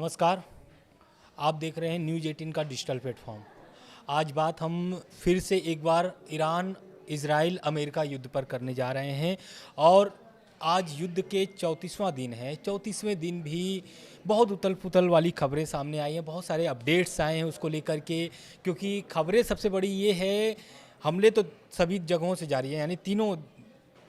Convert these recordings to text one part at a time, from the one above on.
नमस्कार। आप देख रहे हैं न्यूज़ 18 का डिजिटल प्लेटफॉर्म। आज बात हम फिर से एक बार ईरान, इजराइल, अमेरिका युद्ध पर करने जा रहे हैं और आज युद्ध के 34वां दिन है। 34वें दिन भी बहुत उथल पुथल वाली खबरें सामने आई हैं, बहुत सारे अपडेट्स आए हैं उसको लेकर के, क्योंकि खबरें सबसे बड़ी ये है, हमले तो सभी जगहों से जारी है, यानी तीनों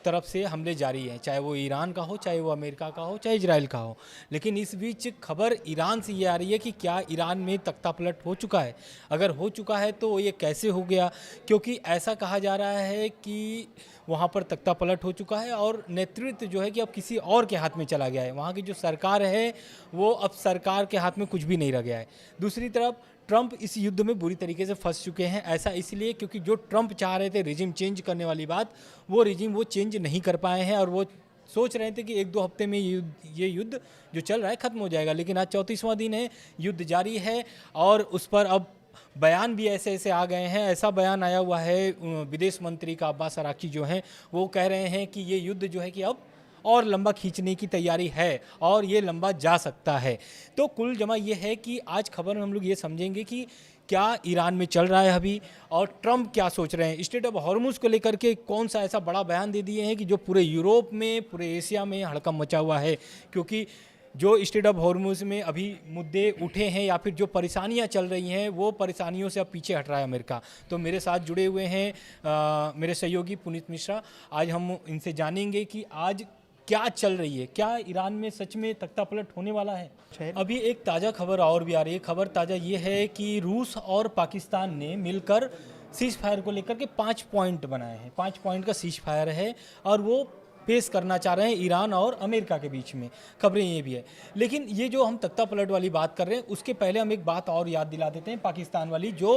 तरफ से हमले जारी हैं, चाहे वो ईरान का हो, चाहे वो अमेरिका का हो, चाहे इजराइल का हो। लेकिन इस बीच खबर ईरान से ये आ रही है कि क्या ईरान में तख्तापलट हो चुका है। अगर हो चुका है तो ये कैसे हो गया, क्योंकि ऐसा कहा जा रहा है कि वहाँ पर तख्तापलट हो चुका है और नेतृत्व जो है कि अब किसी और के हाथ में चला गया है। वहाँ की जो सरकार है वो अब सरकार के हाथ में कुछ भी नहीं रह गया है। दूसरी तरफ ट्रंप इस युद्ध में बुरी तरीके से फंस चुके हैं। ऐसा इसलिए क्योंकि जो ट्रंप चाह रहे थे रिजिम चेंज करने वाली बात, वो रिजिम वो चेंज नहीं कर पाए हैं और वो सोच रहे थे कि 1-2 हफ्ते में ये युद्ध जो चल रहा है ख़त्म हो जाएगा। लेकिन आज 34वां दिन है, युद्ध जारी है और उस पर अब बयान भी ऐसे ऐसे आ गए हैं। ऐसा बयान आया हुआ है विदेश मंत्री का, अब्बास अराक्ची जो हैं वो कह रहे हैं कि ये युद्ध जो है कि अब और लंबा खींचने की तैयारी है और ये लंबा जा सकता है। तो कुल जमा ये है कि आज खबर में हम लोग ये समझेंगे कि क्या ईरान में चल रहा है अभी और ट्रंप क्या सोच रहे हैं। स्ट्रेट ऑफ हॉर्मुज को लेकर के कौन सा ऐसा बड़ा बयान दे दिए हैं कि जो पूरे यूरोप में, पूरे एशिया में हड़कंप मचा हुआ है, क्योंकि जो स्ट्रेट ऑफ हॉर्मुज में अभी मुद्दे उठे हैं या फिर जो परेशानियां चल रही हैं वो परेशानियों से अब पीछे हट रहा है अमेरिका। तो मेरे साथ जुड़े हुए हैं मेरे सहयोगी पुनीत मिश्रा। आज हम इनसे जानेंगे कि आज क्या चल रही है, क्या ईरान में सच में तख्तापलट होने वाला है। अभी एक ताज़ा खबर और भी आ रही है। खबर ताज़ा ये है कि रूस और पाकिस्तान ने मिलकर सीज फायर को लेकर के 5 पॉइंट बनाए हैं। 5 पॉइंट का सीज फायर है और वो पेश करना चाह रहे हैं ईरान और अमेरिका के बीच में। खबरें ये भी है। लेकिन ये जो हम तख्तापलट वाली बात कर रहे हैं उसके पहले हम एक बात और याद दिला देते हैं, पाकिस्तान वाली जो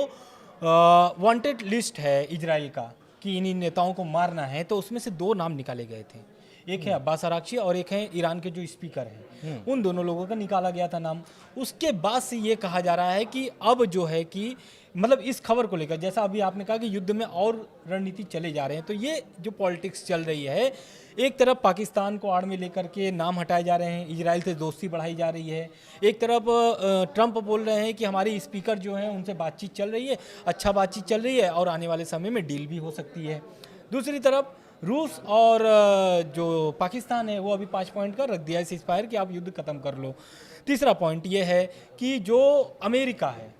वांटेड लिस्ट है इजराइल का कि इन नेताओं को मारना है, तो उसमें से 2 नाम निकाले गए थे। एक है अब्बास अराक्ची और एक है ईरान के जो स्पीकर हैं, उन दोनों लोगों का निकाला गया था नाम। उसके बाद से ये कहा जा रहा है कि अब जो है कि मतलब इस खबर को लेकर, जैसा अभी आपने कहा कि युद्ध में और रणनीति चले जा रहे हैं, तो ये जो पॉलिटिक्स चल रही है, एक तरफ पाकिस्तान को आड़ में लेकर के नाम हटाए जा रहे हैं, इजराइल से दोस्ती बढ़ाई जा रही है, एक तरफ ट्रंप बोल रहे हैं कि हमारी स्पीकर जो हैं उनसे बातचीत चल रही है, अच्छा बातचीत चल रही है और आने वाले समय में डील भी हो सकती है। दूसरी तरफ रूस और जो पाकिस्तान है वो अभी 5 पॉइंट का रख दिया है सीज फायर कि आप युद्ध खत्म कर लो। तीसरा पॉइंट ये है कि जो अमेरिका है,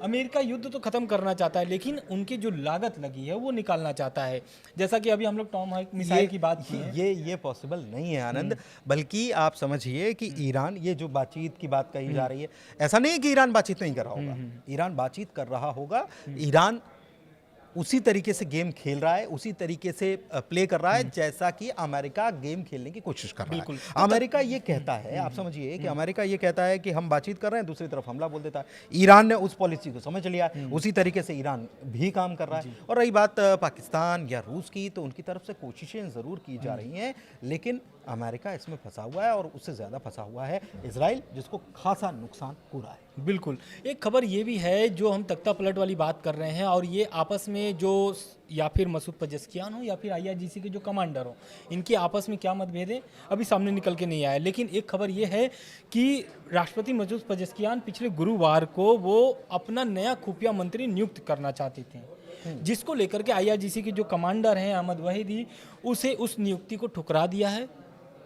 अमेरिका युद्ध तो खत्म करना चाहता है लेकिन उनकी जो लागत लगी है वो निकालना चाहता है। जैसा कि अभी हम लोग टॉमहाइक मिसाइल की बात की है, ये पॉसिबल नहीं है आनंद। बल्कि आप समझिए कि ईरान, ये जो बातचीत की बात कही जा रही है, ऐसा नहीं है कि ईरान बातचीत नहीं कर रहा होगा। ईरान बातचीत कर रहा होगा। ईरान उसी तरीके से गेम खेल रहा है, उसी तरीके से प्ले कर रहा है जैसा कि अमेरिका गेम खेलने की कोशिश कर रहा है। अमेरिका ये कहता है, आप समझिए कि अमेरिका ये कहता है कि हम बातचीत कर रहे हैं, दूसरी तरफ हमला बोल देता है। ईरान ने उस पॉलिसी को समझ लिया, उसी तरीके से ईरान भी काम कर रहा है। और रही बात पाकिस्तान या रूस की, तो उनकी तरफ से कोशिशें ज़रूर की जा रही हैं, लेकिन अमेरिका इसमें फंसा हुआ है और उससे ज़्यादा फंसा हुआ है इजराइल, जिसको खासा नुकसान हो रहा है। बिल्कुल। एक खबर ये भी है, जो हम तख्तापलट वाली बात कर रहे हैं और ये आपस में जो या फिर मसूद पजेस्कियान हो या फिर IRGC के जो कमांडर हो, इनके आपस में क्या मतभेद है अभी सामने निकल के नहीं आया। लेकिन एक खबर ये है कि राष्ट्रपति मसूद पजेस्कियान पिछले गुरुवार को वो अपना नया खुफिया मंत्री नियुक्त करना चाहते थे, जिसको लेकर के IRGC के जो कमांडर हैं अहमद वहीदी, उसे उस नियुक्ति को ठुकरा दिया है,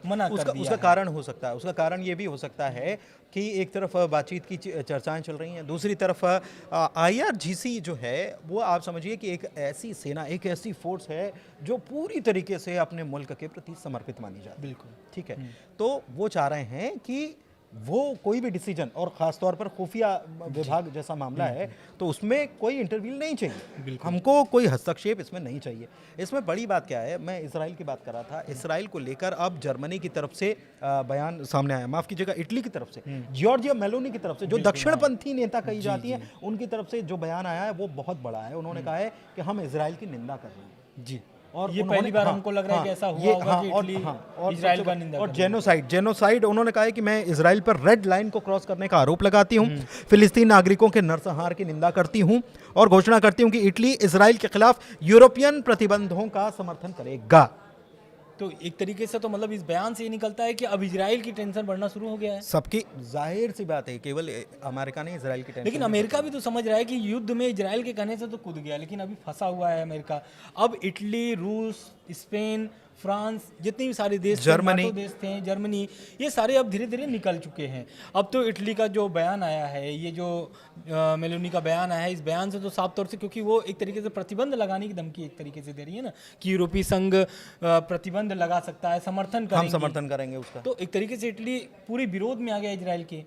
मना कर दिया। उसका कारण हो सकता है, उसका कारण ये भी हो सकता है कि एक तरफ बातचीत की चर्चाएं चल रही हैं, दूसरी तरफ IRGC जो है वो आप समझिए कि एक ऐसी सेना, एक ऐसी फोर्स है जो पूरी तरीके से अपने मुल्क के प्रति समर्पित मानी जाती है। बिल्कुल ठीक है। तो वो चाह रहे हैं कि वो कोई भी डिसीजन, और ख़ासतौर पर खुफिया विभाग जैसा मामला है, तो उसमें कोई इंटरव्यू नहीं चाहिए, हमको कोई हस्तक्षेप इसमें नहीं चाहिए। इसमें बड़ी बात क्या है, मैं इसराइल की बात कर रहा था, इसराइल को लेकर अब जर्मनी की तरफ से बयान सामने आया, माफ़ कीजिएगा इटली की तरफ से, जॉर्जिया मेलोनी की तरफ से, जो दक्षिणपंथी नेता कही जाती है, उनकी तरफ से जो बयान आया है वो बहुत बड़ा है। उन्होंने कहा है कि हम इसराइल की निंदा कर रहे हैं जी, और ये पहली बार हमको लग रहा है कि ऐसा हुआ होगा कि इटली इजराइल का निंदा और जेनोसाइड उन्होंने कहा है कि मैं इजराइल पर रेड लाइन को क्रॉस करने का आरोप लगाती हूं, फिलिस्तीन नागरिकों के नरसंहार की निंदा करती हूं और घोषणा करती हूं कि इटली इजराइल के खिलाफ यूरोपियन प्रतिबंधों का समर्थन करेगा। तो एक तरीके से तो मतलब इस बयान से ये निकलता है कि अब इजराइल की टेंशन बढ़ना शुरू हो गया है। सबकी जाहिर सी बात है, केवल अमेरिका नहीं, इसराइल की टेंशन लेकिन अमेरिका भी तो समझ रहा है कि युद्ध में इजराइल के कहने से तो कूद गया, लेकिन अभी फंसा हुआ है अमेरिका। अब इटली, रूस, स्पेन, फ्रांस, जितने भी सारे देश थे, जर्मनी। NATO देश थे, जर्मनी, ये सारे अब धीरे धीरे निकल चुके हैं। अब तो इटली का जो बयान आया है, ये जो मेलोनी का बयान आया है, इस बयान से तो साफ तौर से, क्योंकि वो एक तरीके से प्रतिबंध लगाने की धमकी एक तरीके से दे रही है ना, कि यूरोपीय संघ प्रतिबंध लगा सकता है, समर्थन हम करेंगे। समर्थन करेंगे उसका। तो एक तरीके से इटली पूरी विरोध में आ गया इजराइल के,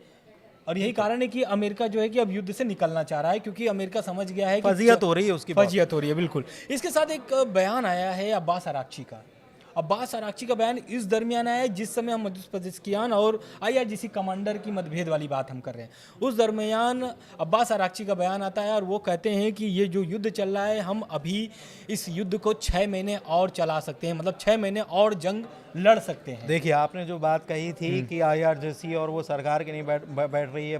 और यही कारण है कि अमेरिका जो है कि अब युद्ध से निकलना चाह रहा है, क्योंकि अमेरिका समझ गया है कि फजीहत हो रही है उसकी। फजीहत हो रही है, बिल्कुल। इसके साथ एक बयान आया है अब्बास अराक्ची का। अब्बास अराक्ची का बयान इस दरमियान आया है जिस समय हम मध्य पजेस्कियान और IRGC कमांडर की मतभेद वाली बात हम कर रहे हैं। उस दरमियान अब्बास अराक्ची का बयान आता है और वो कहते हैं कि ये जो युद्ध चल रहा है, हम अभी इस युद्ध को 6 महीने और चला सकते हैं, मतलब 6 महीने और जंग लड़ सकते हैं। देखिए, आपने जो बात कही थी कि IRGC और वो सरकार की नहीं बैठ रही है,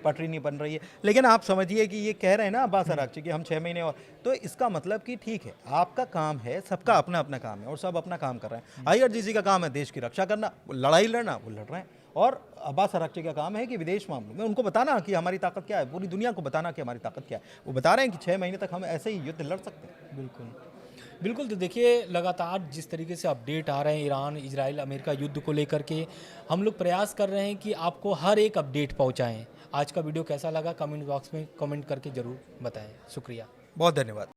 पटरी नहीं बन रही है, लेकिन आप समझिए कि ये कह रहे हैं ना अब्बास अराक्ची कि हम 6 महीने और, तो इसका मतलब कि ठीक है, आपका काम है, सबका अपना अपना काम है और सब अपना काम कर रहे हैं। IRGC का काम है देश की रक्षा करना, लड़ाई लड़ना, वो लड़ रहे हैं। और अब्बास अराक्ची का काम है कि विदेश मामलों में उनको बताना कि हमारी ताकत क्या है, पूरी दुनिया को बताना कि हमारी ताकत क्या है। वो बता रहे हैं कि 6 महीने तक हम ऐसे ही युद्ध लड़ सकते हैं। बिल्कुल बिल्कुल। तो देखिए, लगातार जिस तरीके से अपडेट आ रहे हैं ईरान, इजराइल, अमेरिका युद्ध को लेकर के, हम लोग प्रयास कर रहे हैं कि आपको हर एक अपडेट पहुंचाएं। आज का वीडियो कैसा लगा कमेंट बॉक्स में कमेंट करके ज़रूर बताएं। शुक्रिया, बहुत धन्यवाद।